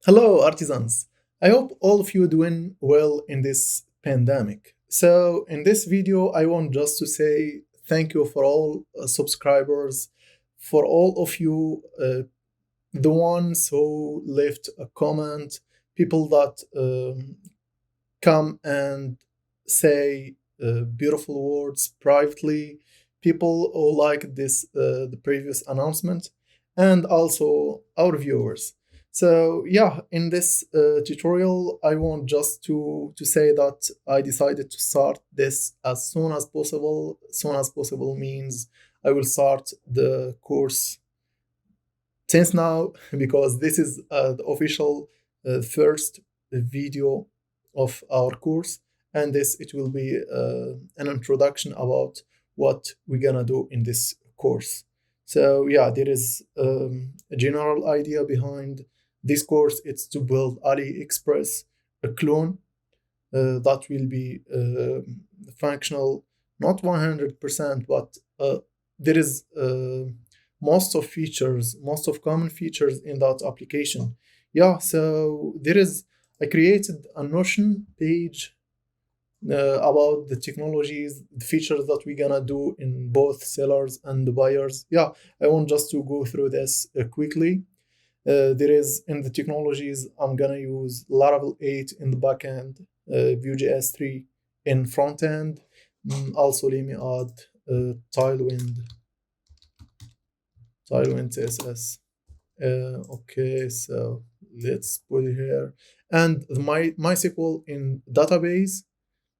Hello, artisans. I hope all of you doing well in this pandemic. So, in this video, I want just to say thank you for all subscribers, for all of you, the ones who left a comment, people that come and say beautiful words privately, people who like the previous announcement, and also our viewers. So yeah, in this tutorial, I want just to say that I decided to start this as soon as possible. Soon as possible means I will start the course since now because this is the official first video of our course, and this it will be an introduction about what we're gonna do in this course. So yeah, there is a general idea behind this course. It's to build AliExpress a clone that will be functional, not 100%, but there is most of common features in that application. Yeah, so I created a Notion page about the technologies, the features that we're gonna do in both sellers and the buyers. Yeah, I want just to go through this quickly. There is in the technologies, I'm gonna use Laravel 8 in the backend, Vue.js 3 in front end. Also, let me add Tailwind, Tailwind CSS. Okay, so let's put it here. And MySQL in database.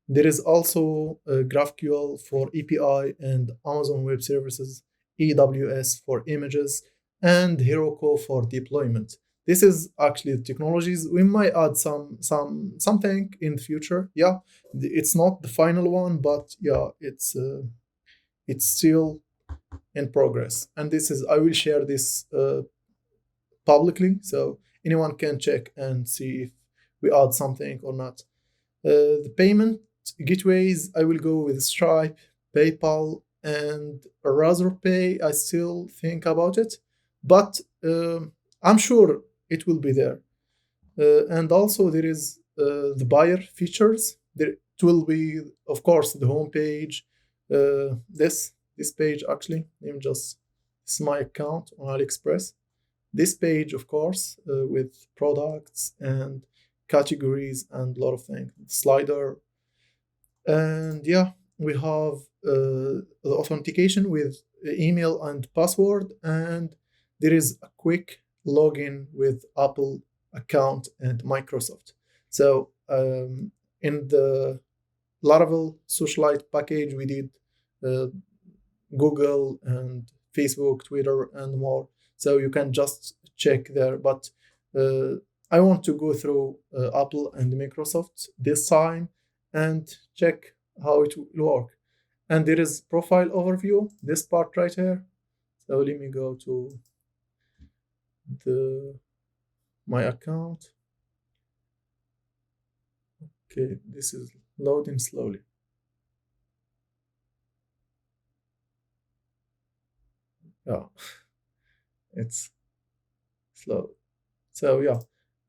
There is also GraphQL for API and Amazon Web Services, AWS for images, and Heroku for deployment. This is actually the technologies. We might add something in the future. Yeah, it's not the final one, but yeah, it's still in progress. And this is I will share this publicly, so anyone can check and see if we add something or not. The payment gateways, I will go with Stripe, PayPal, and Razorpay. I still think about it, but I'm sure it will be there. And also there is the buyer features. There it will be, of course, the home page. This page actually, let me just this is my account on AliExpress. This page, of course, with products and categories and a lot of things. Slider, and yeah, we have the authentication with email and password, and there is a quick login with Apple account and Microsoft. So in the Laravel Socialite package, we did uh, Google and Facebook, Twitter, and more. So you can just check there. But uh, I want to go through Apple and Microsoft this time and check how it will work. And there is profile overview, this part right here. So let me go to the my account. Okay, this is loading slowly. Yeah, it's slow. So yeah,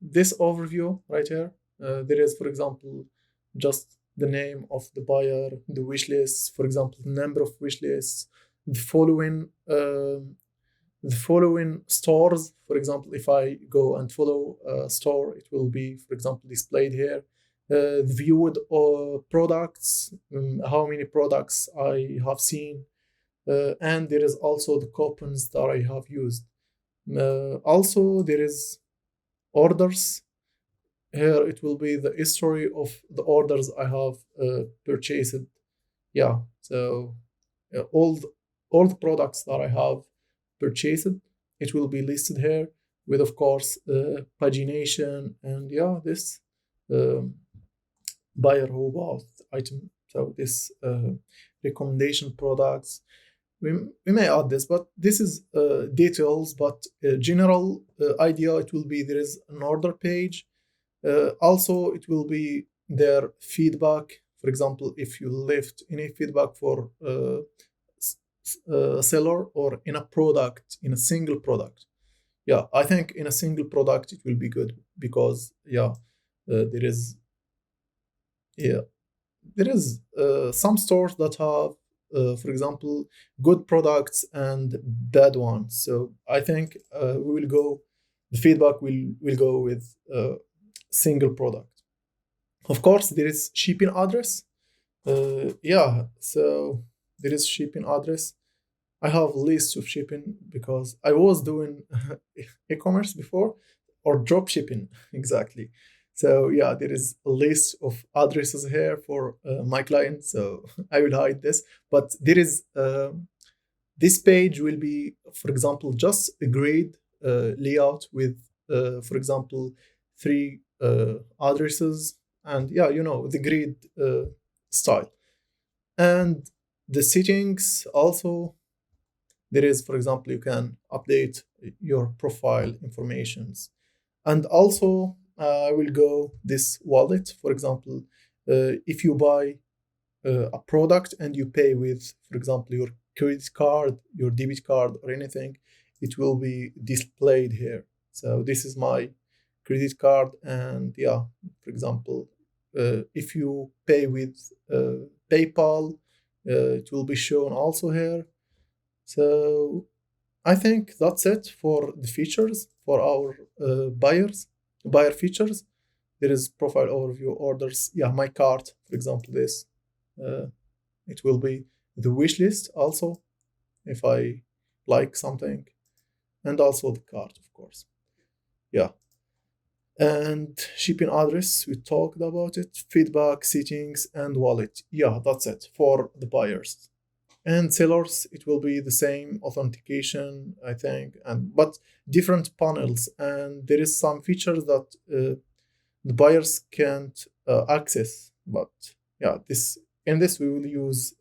this overview right here, there is, for example, just the name of the buyer, the wish list, for example, the number of wish lists, the following stores. For example, if I go and follow a store, it will be, for example, displayed here. The viewed products, how many products I have seen, and there is also the coupons that I have used. Also, there is orders. Here it will be the history of the orders I have purchased. Yeah, so all the products that I have purchased, it will be listed here with, of course, pagination and yeah, this um, buyer who bought item. So this recommendation products. We may add this, but this is details. But general idea, it will be there is an order page. Also, it will be their feedback. For example, if you left any feedback for a seller or in a product, in a single product, yeah, I think in a single product it will be good because there is yeah there is some stores that have, for example, good products and bad ones. So I think we will go. The feedback will go with single product. Of course, there is shipping address. So there is shipping address. I have lists of shipping because I was doing e-commerce before, or drop shipping exactly. So yeah, there is a list of addresses here for my clients. So I will hide this, but there is this page will be, for example, just a grid layout with, for example, three addresses, and the grid style, and the settings also. There is, for example, you can update your profile informations. And also, I will go this wallet. For example, if you buy a product and you pay with, for example, your credit card, your debit card, or anything, it will be displayed here. So this is my credit card, and for example, if you pay with PayPal, it will be shown also here. So I think that's it for the features for our buyer features. There is profile overview, orders. Yeah, my cart, for example, this. Uh, it will be the wish list also if I like something, and also the cart, of course. Yeah. And shipping address, we talked about it. Feedback, settings, and wallet. Yeah, that's it for the buyers. And sellers, it will be the same authentication, I think, but different panels. And there is some features that the buyers can't access. But this in this we will use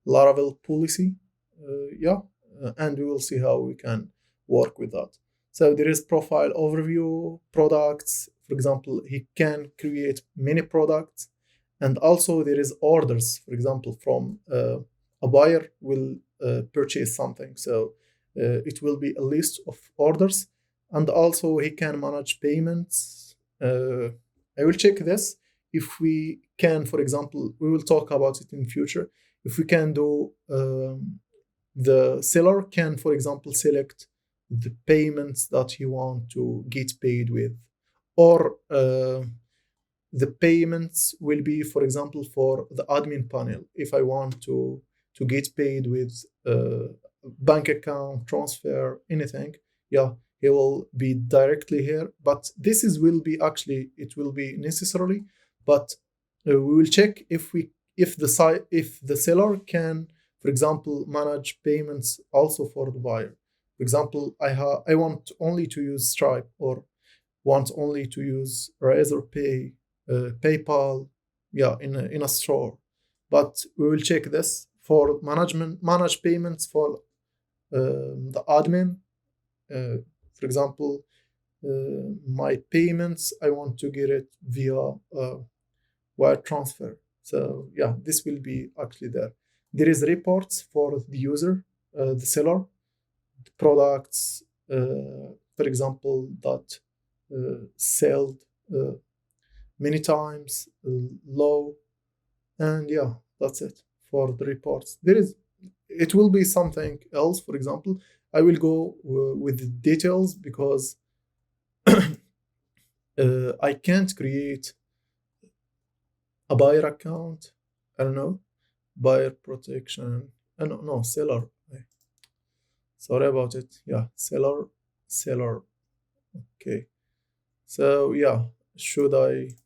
Laravel policy. And we will see how we can work with that. So there is profile overview, products. For example, he can create many products, and also there is orders. For example, from a buyer will purchase something, so it will be a list of orders, and also he can manage payments. I will check this if we can. For example, we will talk about it in future. If we can do, the seller can, for example, select the payments that he want to get paid with, or the payments will be, for example, for the admin panel. If I want to get paid with bank account transfer, anything, he will be directly here. But this is will be actually, it will be necessarily, but we will check if the seller can, for example, manage payments also for the buyer. For example, I want only to use Stripe, or want only to use Razorpay, PayPal, in a store. But we will check this for manage payments for the admin. For example, my payments, I want to get it via wire transfer. So this will be actually there. There is reports for the user, the seller, the products, for example, that sold many times, low, and that's it for the reports. It will be something else. For example, I will go with the details because I can't create a buyer account. I don't know, buyer protection. No, seller. Sorry about it. Seller. Okay. So should I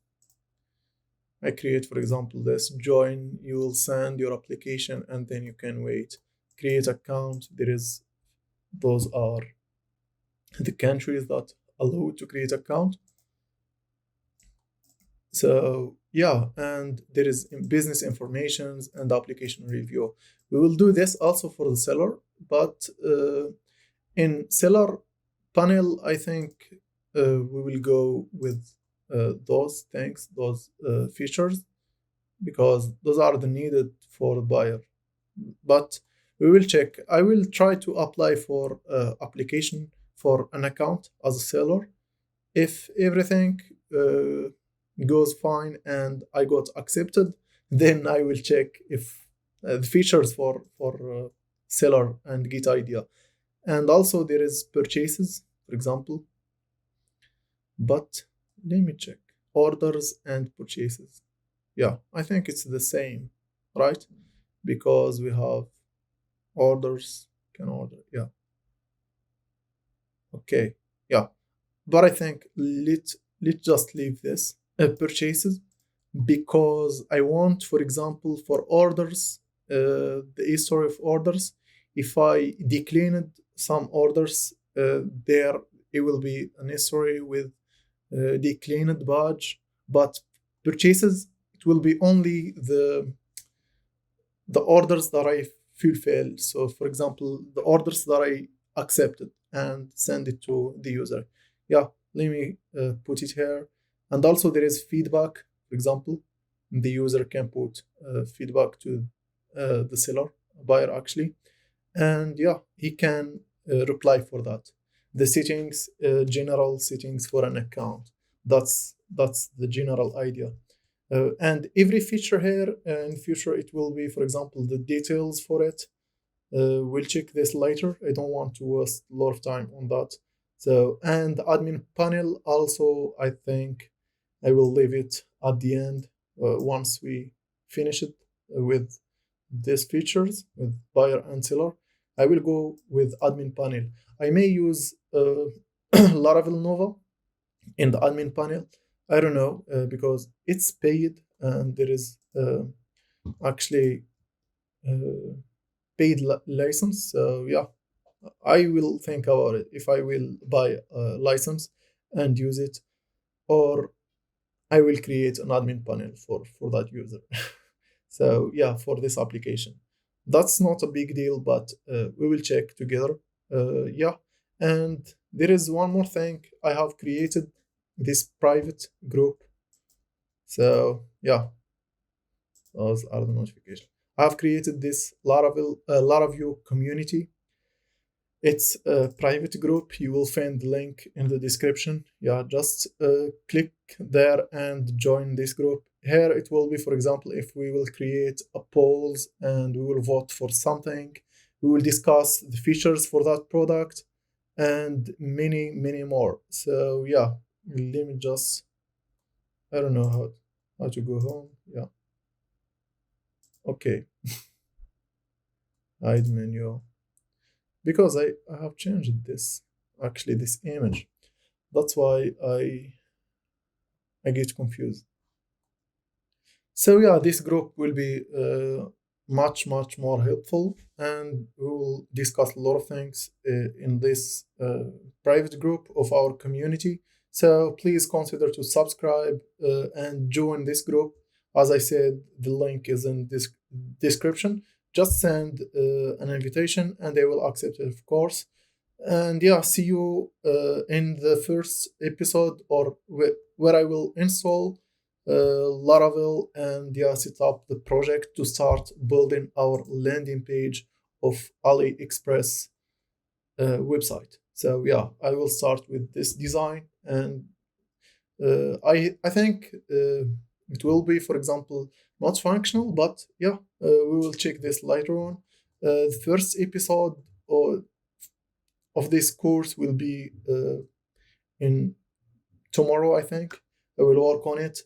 create, for example, this join, you will send your application and then you can wait. Create account. Those are the countries that allow to create account. So and there is business informations and application review. We will do this also for the seller, but in seller panel, I think we will go with those things, those features, because those are the needed for the buyer. But we will check. I will try to apply for application for an account as a seller. If everything goes fine and I got accepted, then I will check if the features for seller and get idea. And also there is purchases, for example. But let me check orders and purchases. Yeah, I think it's the same, right? Because we have orders, can order. Yeah. Okay. Yeah. But I think let's just leave this purchases, because I want, for example, for orders, the history of orders. If I declined some orders, there it will be an history with declined badge. But purchases, it will be only the orders that I fulfilled. So, for example, the orders that I accepted and send it to the user. Yeah, let me put it here. And also there is feedback. For example, the user can put feedback to the seller, buyer actually. And yeah, he can reply for that. The settings, general settings for an account. That's the general idea. And every feature here in future, it will be, for example, the details for it. We'll check this later. I don't want to waste a lot of time on that. So, and the admin panel also, I think I will leave it at the end once we finish it with these features with buyer and seller. I will go with admin panel. I may use Laravel Nova in the admin panel. I don't know because it's paid and there is actually paid license. So yeah, I will think about it if I will buy a license and use it, or I will create an admin panel for that user. So yeah, for this application, that's not a big deal, but we will check together. Yeah, and there is one more thing. I have created this private group. So yeah, those are the notifications. I have created this Laravel community. It's a private group. You will find the link in the description. Yeah, just click there and join this group. Here it will be, for example, if we will create a polls and we will vote for something, we will discuss the features for that product and many more. So yeah, let me just, I don't know how to go home. Yeah. Okay. Hide menu. Because I have changed this, actually this image. That's why I get confused. So yeah, this group will be much more helpful, and we will discuss a lot of things in this private group of our community. So please consider to subscribe and join this group. As I said, the link is in this description. Just send an invitation and they will accept it, of course. And yeah, see you in the first episode, or where I will install Laravel and yeah, set up the project to start building our landing page of AliExpress website. So yeah, I will start with this design, and I think it will be, for example, not functional, but yeah, we will check this later on. The first episode of this course will be in tomorrow, I think. I will work on it.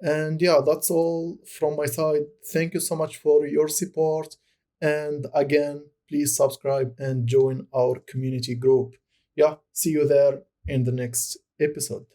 And yeah, that's all from my side. Thank you so much for your support. And again, please subscribe and join our community group. Yeah, see you there in the next episode.